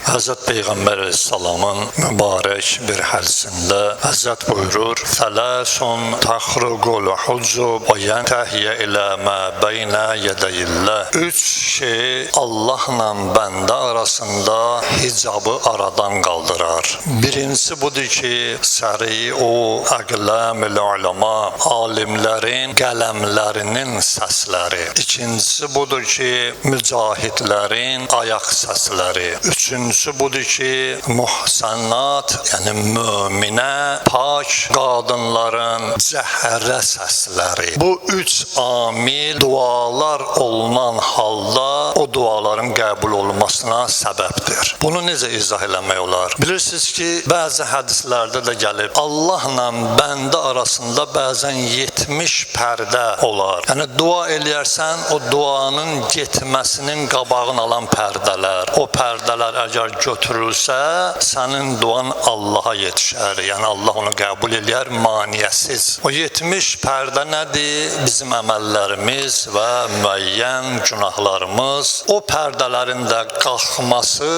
Hazret Peygamber Aleyhisselam'ın mübarek bir hadisinde Hazret buyurur: "Selasun tahrugul hucub ve yentehiye ila ma beyne yedeyillah." Üç şey Allah'la bende arasında hicabı aradan kaldırar. Birincisi budur ki Sari'u aqlamil ulema, alimlerin qalemlərinin səsləri. İkincisi budur ki mücahidlərin ayak səsləri. Üçüncüsü budur ki muhsanat, yani müminə, pak qadınların cəhərə səsləri. Bu üç amil dualar olunan halda o duaların qəbul olmasına səbəbdir. Bunu necə izah eləmək olar? Bilirsiniz ki, bəzi hədislərdə də gəlib, Allahla bəndə arasında bəzən 70 pərdə olar. Yəni dua eləyərsən, o duanın getməsinin qabağını alan pərdələr. O pərdələr əgər götürülsə, sənin duan Allaha yetişər. Yəni Allah onu qəbul eləyər maniyəsiz. O 70 pərdə nədir? Bizim əməllərimiz və müəyyən günahlarımız. O pərdələrin də qalxması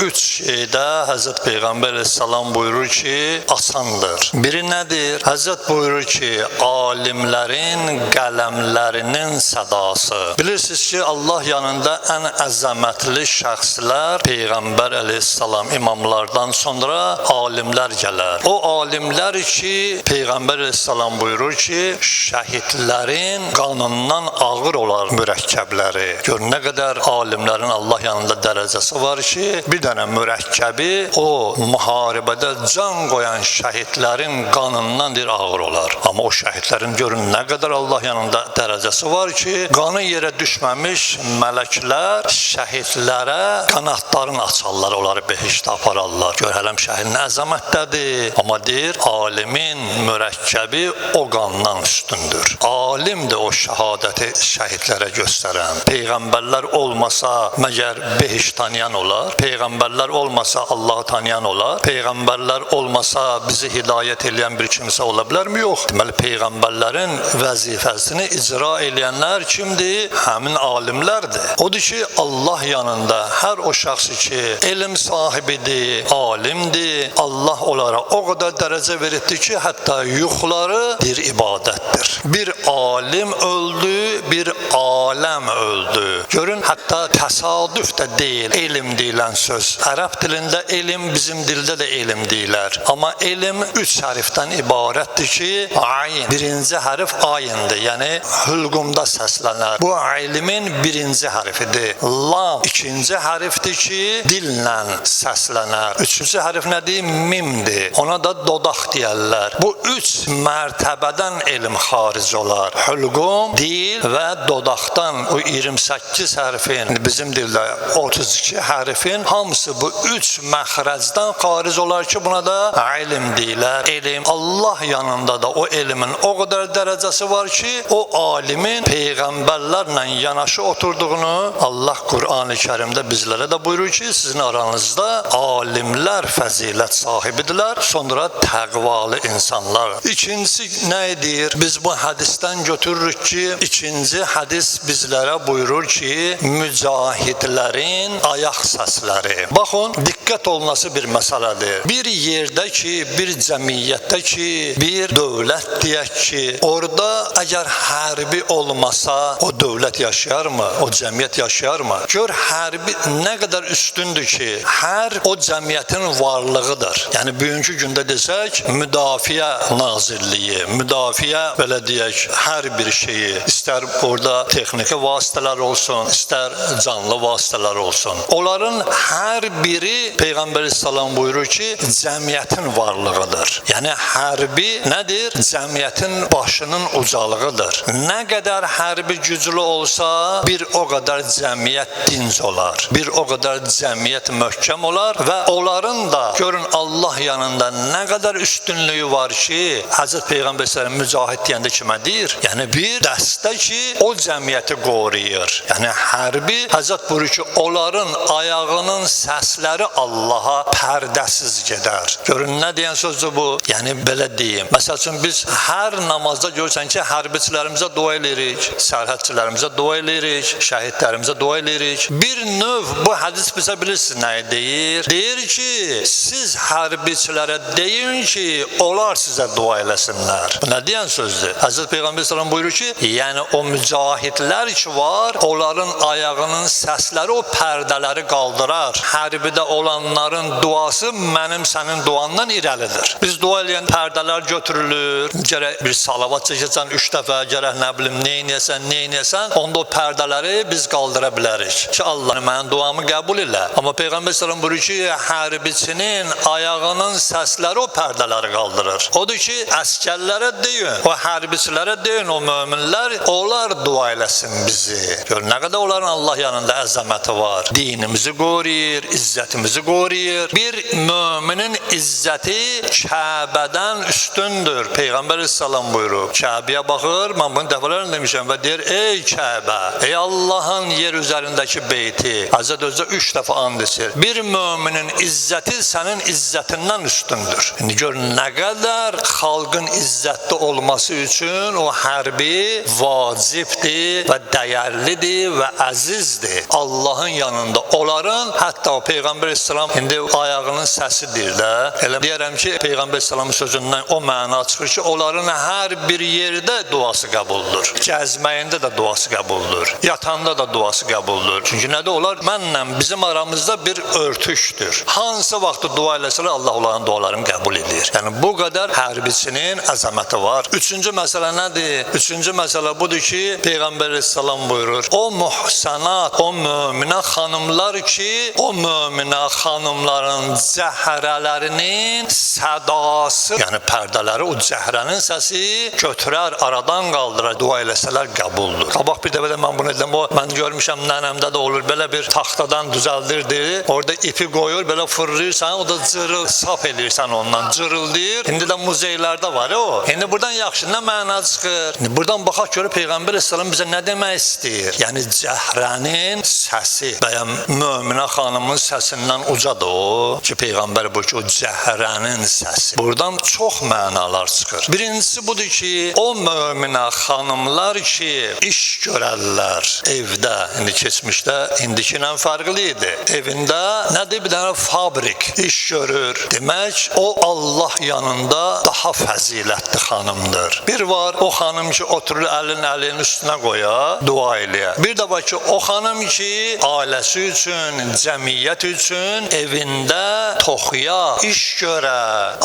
üç şeydə Həzrət Peyğəmbər Aleyhisselam buyurur ki, asandır. Biri nədir? Həzrət buyurur ki, alimlərin qələmlərinin sədası. Bilirsiniz ki, Allah yanında ən əzəmətli şəxslər Peyğəmbər Aleyhisselam, imamlardan sonra alimlər gələr. O alimlər ki, Peyğəmbər Aleyhisselam buyurur ki, şəhidlərin qanından ağır olar mürəkkəbləri. Gör, nə qədər alimlərin Allah yanında dərəcəsi var ki, bir dənə mürəkkəbi o müharibədə can qoyan şəhidlərin qanından bir ağır olar. Amma o şəhidlərin görün nə qədər Allah yanında dərəcəsi var ki, qanı yerə düşməmiş mələklər şəhidlərə qanatlarını açarlar, onları behiştə apararlar. Gör, hələm şəhid nə əzəmətdədir. Amma deyir, alimin mürəkkəbi o qandan üstündür. Alimdir o şəhadəti şəhidlərə göstərən. Peyğəmbərlər olmasa məgər behiş tanıyan olar? Peyğəmbərlər olmasa Allahı tanıyan olar? Peyğəmbərlər olmasa bizi hidayət edən bir kimsə ola bilərmi? Yox. Deməli, Peyğəmbərlərin vəzifəsini icra eləyənlər kimdir? Həmin alimlərdir. Odur ki, Allah yanında hər o şəxsi ki, elm sahibidir, alimdir, Allah onlara o qədər dərəcə verirdi ki, hətta yuxuları bir ibadətdir. Bir alim öldü, bir aləm öldü. Görün, hətta təsadüf də deyil, elm deyilən söz. Ərəb dilində elm, bizim dildə də elm deyilər. Amma elm üç hərfdən ibarətdir ki, ayn. Birinci hərf ayındır, yəni hülqumda səslənər. Bu ilmin birinci hərfidir. Lam ikinci hərfdir ki, dillə səslənər. Üçüncü hərf nədir? Mimdir. Ona da dodaq deyərlər. Bu üç mərtəbədən elm xaric olar. Hülqum, dil və dodaqdan o 28 hərfin, bizim dildə 32 hərfin hamısı bu üç məxrəcdən xaric olar ki, buna da ilm deyilər. Elm Allah yanında da o elmin o qədər dərəcəsi var ki, o alimin Peyğəmbərlərlə yanaşı oturduğunu Allah Qur'an-ı Kərimdə bizlərə də buyurur ki, sizin aranızda alimlər fəzilət sahibidirlər, sonra təqvalı insanlar. İkincisi nə edir? Biz bu hədisdən götürürük ki, ikinci hədis bizlərə buyurur ki, mücahidlərin ayaq səsləri. Baxın, diqqət olunası bir məsələdir. Bir yerdə ki, bir cəmiyyətdə ki, bir dövlət deyək ki, orada əgər hərbi olmasa o dövlət yaşayarmı? O cəmiyyət yaşayarmı? Gör, hərbi nə qədər üstündür ki, hər o cəmiyyətin varlığıdır. Yəni, bugünkü gündə desək, müdafiə nazirliyi, müdafiə, belə deyək, hər bir şeyi, istər orada texniki vasitələr olsun, istər canlı vasitələr olsun. Onların hər biri Peyğəmbər Aleyhisselam buyurur ki, cəmiyyətin varlığıdır. Yəni, hərbi nədir? Cəmiyyətin başının ucalığıdır. Nə qədər hərbi güclü olsa, bir o qədər cəmiyyət dinc olar. Bir o qədər cəmiyyət möhkəm olar və onların da, görün Allah yanında nə qədər üstünlüyü var ki, Həzrət Peyğəmbər Aleyhisselam mücahid deyəndə kimə deyir? Yəni, bir dəstə ki, o cəmiyyəti qoruyur. Yəni, hərbi Həzrət buyurur ki, onların ayağının səsləri Allaha pərdəsiz gedər. Görün, nə deyən sözdür bu? Yəni, belə deyim. Məsəl üçün, biz hər namazda görürsən ki, hərbiçilərimizə dua edirik, sərhədçilərimizə dua edirik, şəhidlərimizə dua edirik. Bir növ bu hədis bizə bilirsiniz, nə deyir? Deyir ki, siz hərbiçilərə deyin ki, onlar sizə dua eləsinlər. Bu nə deyən sözdür? Həzrət Peyğəmbər sallallahu buyurur ki, yəni o mücahidlər ki var, onların ayağının səsləri o pərdələri qaldırar. Hərbidə olanların duası mənim sənin duandan irəlidir. Biz dua eləyən pərdələr götürülür. Gərək bir salavat çəkəsən 3 dəfə, gərək nə bilim neynəyəsən, onda o pərdələri biz qaldıra bilərik. Ki Allah mənim duamı qəbul elə. Amma Peyğəmbər sallallahu buyurur ki, hərbiçinin ayağının səsləri o pərdələri qaldırır. Odur ki, əskərlərə deyin, o hərbiçilərə deyin, o möminlər, onlar dua eləsin bizi. Gör, nə qədər onların Allah yanında əzəməti var. Dinimizi qoruyur, izzətimizi qoruyur. Bir müminin izzəti Kəbədən üstündür. Peyğəmbər sallallahu buyurur. Kəbəyə baxır, mən bunu dəfələrlə demişəm və deyir, ey Kəbə, ey Allahın yer üzərindəki beyti. Həzrət özü 3 dəfə and içir. Bir müminin izzəti sənin izzətindən üstündür. İndi gör, nə qədər xalqın izzətli olması üçün o hərbi vacibdir və dəyərlidir və əzizdir. Allahın yanında onların, hətta o Peyğəmbər sallallahu indi ayağının səsidir də. Elə deyərəm ki, Peyğəmbər sallallahu sözündən o məna çıxır ki, onların hər bir yerdə duası qəbuldur. Gəzməyində də duası qəbuldur. Yatanda da duası qəbuldur. Çünki nədir? Onlar mənlə bizim aramızda bir örtüşdür. Hansı vaxt dua eləsələr Allah onların dualarını qəbul edir. Yəni bu qədər hərbiçinin əzəməti var. Üçüncü məsələ nədir? Üçüncü məsələ budur ki, Peyğəmbər sallallahu buyurur. O muhsanat, o möminə xanımlar ki, o möminə xanımların cəhrələrinin sədası, yəni pərdələri, o cəhrənin səsi götürər, aradan qaldırar, dua eləsələr qəbuldur. Qabaq bir dəfə də mən bunu dedim, mən görmüşəm, nənəmdə də olur, belə bir taxtadan düzəldirdi, orada ipi qoyur, belə fırlayırsan, o da cırıl, sap eləyirsən ondan, cırıldayır. İndi də muzeylərdə var o. İndi buradan yaxşı, nə məna çıxır? İndi buradan baxaq görə Peyğəmbər sallallahu bizə nə demək istəyir? Yəni cəhrənin səsi və ya möminə xanımın səsindən ucadır o ki, Peyğəmbər bu ki, o cəhrənin səsi. Buradan çox mənalar çıxır. Birincisi budur ki, o möminə xanımlar ki, iş görərlər evdə, indi keçmişdə indikilə fərqli idi. Evində nədir? Bir dənə fabrik iş görür. Demək, o Allah yanında daha fəzilətli xanımdır. Bir var, o xanım ki, oturur əlinin üstünə qoya, dua eləyə. Bir də var ki, o xanım ki, ailəsi üçün, cəmiyyət üçün evində toxuya, iş görə.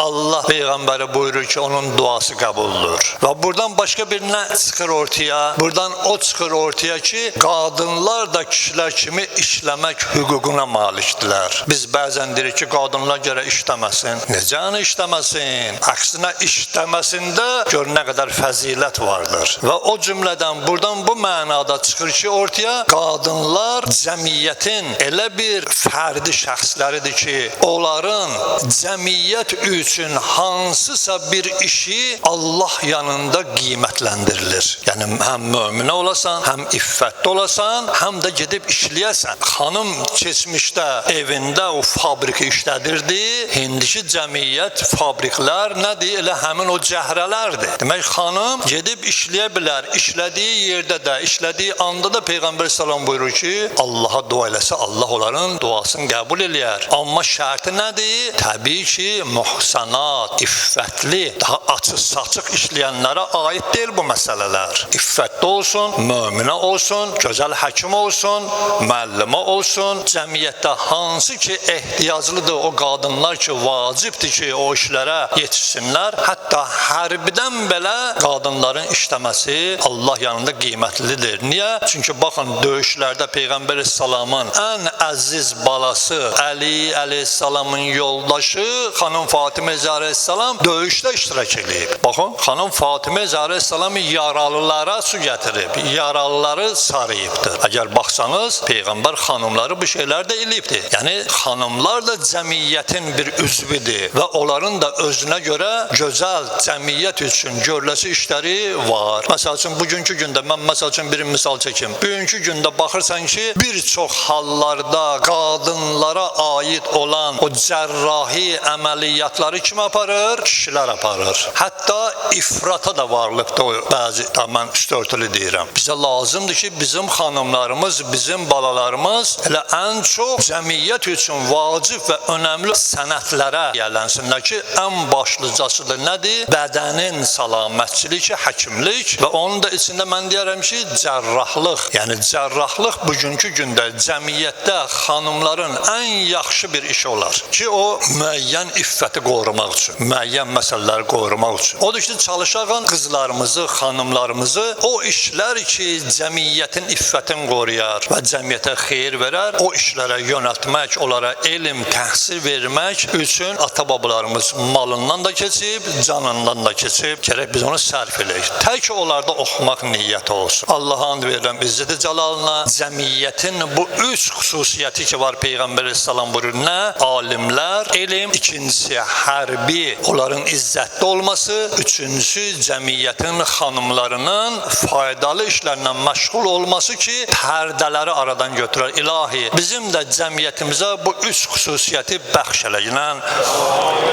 Allah Peyğəmbəri buyurur ki, onun duası qəbuldur. Və buradan başqa bir nə çıxır ortaya? Buradan o çıxır ortaya ki, qadınlar da kişilər kimi işləmək hüququna malikdirlər. Biz bəzən deyirik ki, qadınlar görə işləməsin. Necə işləməsin? Əksinə işləməsində gör nə qədər fəzilət vardır. Və o cümlədən buradan bu mənada çıxır ki, ortaya qadınlar cəmiyyətin elə bir fərdi şəxsləridir ki, onların cəmiyyət üçün hansısa bir işi Allah yanında qiymətləndirilir. Yəni, həm möminə olasan, həm iffətli olasan, həm də gedib işləyəsən. Xanım keçmişdə evində o fabriki işlədirdi, indiki cəmiyyət fabriklər nədir? Elə həmin o cəhrələrdir. Demək, xanım gedib işləyə bilər. İşlədiyi yerdə də, işlədiyi anda da Peyğəmbər sallallahu buyurur ki, Allaha dua eləsə, Allah onların duasını qəbul eləyər. Amma şərti nədir? Təbii ki, muhsanat, iffətli, daha açıq-saçıq işləyənlərə aid deyil bu məsələlər. İffətli olsun, möminə olsun, gözəl həkim olsun, müəllimə olsun, cəmiyyətdə hansı ki ehtiyaclıdır o qadınlar ki, vacibdir ki, o işlərə yetişsinlər. Hətta hərbidən belə qadınların işləməsi Allah yanında qiymətlidir. Niyə? Çünki baxın, döyüşlərdə Peyğəmbər sallamın ən əziz balası Əli əleyhissalamın yoldaşı xanım Fatimə əleyhissalam döyüşdə iştirak edib. Baxın, xanım Fatimə əleyhissalam yaralılara su gətirib, yaralıları sarıyıbdır. Əgər baxsanız, Peyğəmbər xanımları bu şeylər də eləyibdir. Yəni, xanımlar da cəmiyyətin bir üzvidir və onların da özünə görə gözəl cəmiyyət üçün görüləsi işləri var. Məsəl üçün, bugünkü gündə, mən məsəl üçün bir misal çəkim. Bugünkü gündə baxırsan ki, bir çox hallarda qadınlara aid olan o cərrahi əməliyyatları kim aparır? Kişilər aparır. Hətta ifrata da varlıqda o bəzi, mən üstörtülü deyirəm. Bizə lazımdır ki, bizim xanımlarımız, bizim balalarımız elə ən çox cəmiyyət üçün vacib və önəmli sənətlərə yiyələnsinlər ki, ən başlıcasıdır nədir? Bədənin salamətliliyi, həkimlik və onun da içində mən deyərəm ki, cərrahlıq. Yəni cərrahlıq bugünkü gündə cəmiyyətdə xanımların ən yaxşı bir işi olar ki, o müəyyən iffəti qorumaq üçün, müəyyən məsələləri qorumaq üçün. Odur ki, çalışağın qızlarımızı, xanımlarımızı o işlər ki, cəmiyyətin iffətini qoruyar və cəmiyyətə xeyir verər, o işlərə yönəltmək, onlara elm, təhsil vermək üçün ata-babalarımız malından da keçib, canından da keçib, gərək biz onu sərf eləyik. Tək onlarda oxumaq niyyəti olsun. Allah'a and verirəm İzzət-i Cəlalına, cəmiyyətin bu üç xüsusiyyəti ki var, Peyğəmbər əleyhissalam buyurur, nə? Alimlər, elm, ikincisi hərbi, onların izzətli olması, üçüncüsü cəmiyyətin xanımlarının faydalı işlərlə məşğul olması ki, pərdələri aradan götürər. İlahi, bizim də cəmiyyətimizə bu üç xüsusiyyəti bəxş eləyinən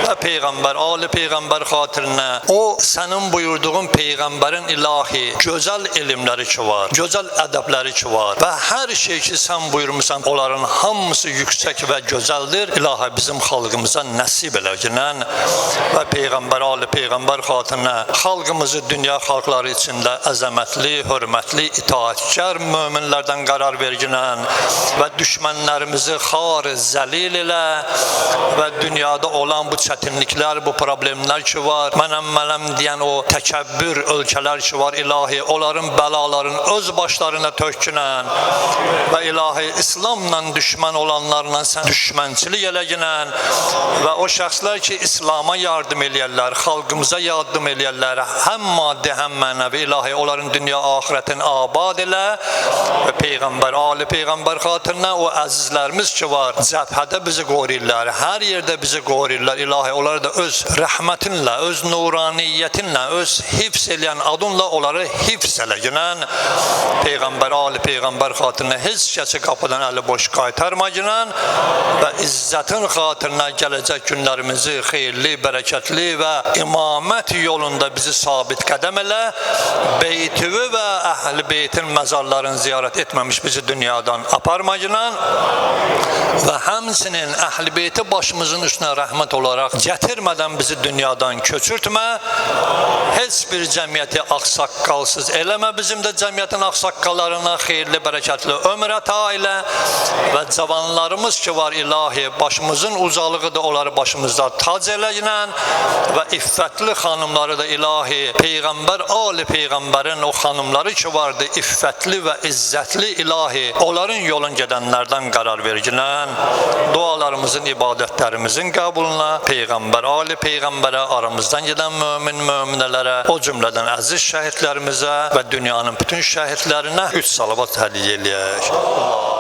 və Peyğəmbər, ali Peyğəmbər xatirinə, o sənin buyurduğun Peyğəmbərin ilahi gözəl elmləri ki var, gözəl ədəbləri ki var və hər şey ki sən buyurmuşsan, onların hamısı yüksək və gözəldir. İlahi bizim xalqımıza nəsib eləyinən və Peyğəmbər, ali Peyğəmbər xatirinə xalqımızı dünya xalqları içində əzəmətli, hörmətli, itaətkar möminlərdən qərar verginən və düşmənlərimizi xar, zəlil elə və dünyada olan bu çətinliklər, bu problemlər ki var, mənəm deyən o təkəbbür ölkələr ki var, ilahi, onların bəlalarını öz başlarına tökünən və ilahi, İslamla düşmən olanlarla sən düşmənçilik eləginən və o şəxslər ki, İslama yardım eləyərlər, xalqımıza yardım eləyərlər, həm maddi, həm mənəvi, ilahi, onların dünya ahirətini abad elə və Peyğəmbər, ali Peyğəmbər xatirinə o əzizlərimiz ki var, cəbhədə bizi qoruyurlar, hər yerdə bizi qoruyurlar, ilahi, onları da öz rəhmətinlə, öz nuraniyyətinlə, öz hifz eləyən adınla onları hifz eləginən Peyğəmbər, ali Peyğəmbər xatirinə heç kəsi qapıdan əli boş qaytarmaginən və izzətin xatirinə gələcək günlərimizi xeyirli, bərəkətli və imamət yolunda bizi sabit qədəm elə, beytivi və əhl-i beytin məzarlarını ziyarət etməmiş bizi dünyadan aparmaginən və həmsinin əhl-i beyti başımızın üstünə rəhmət olaraq gətirmədən bizi dünyadan köçürtmə, heç bir cəmiyyəti ağsaqqalsız eləmə, bizim də cəmiyyətin ağsaqqallarına xeyirli, bərəkətli ömür əta ilə və cavanlarımız ki var, ilahi, başımızın ucalığı da onları başımızda tac eləyinən və iffətli xanımları da ilahi, Peyğəmbər, ali Peyğəmbərin o xanımları ki vardı, iffətli və izzətli ilahi, onların yolun gedənlərdən qərar verginən, dualarımızın, ibadətlərimizin qəbuluna, Peyğəmbər, ali Peyğəmbərə, aramızdan gedən mömin, möminələrə, o cümlədən əziz şəhidlərimizə və dünyanın bütün şəhidlərinə 3 salavat hədiyyə eləyək.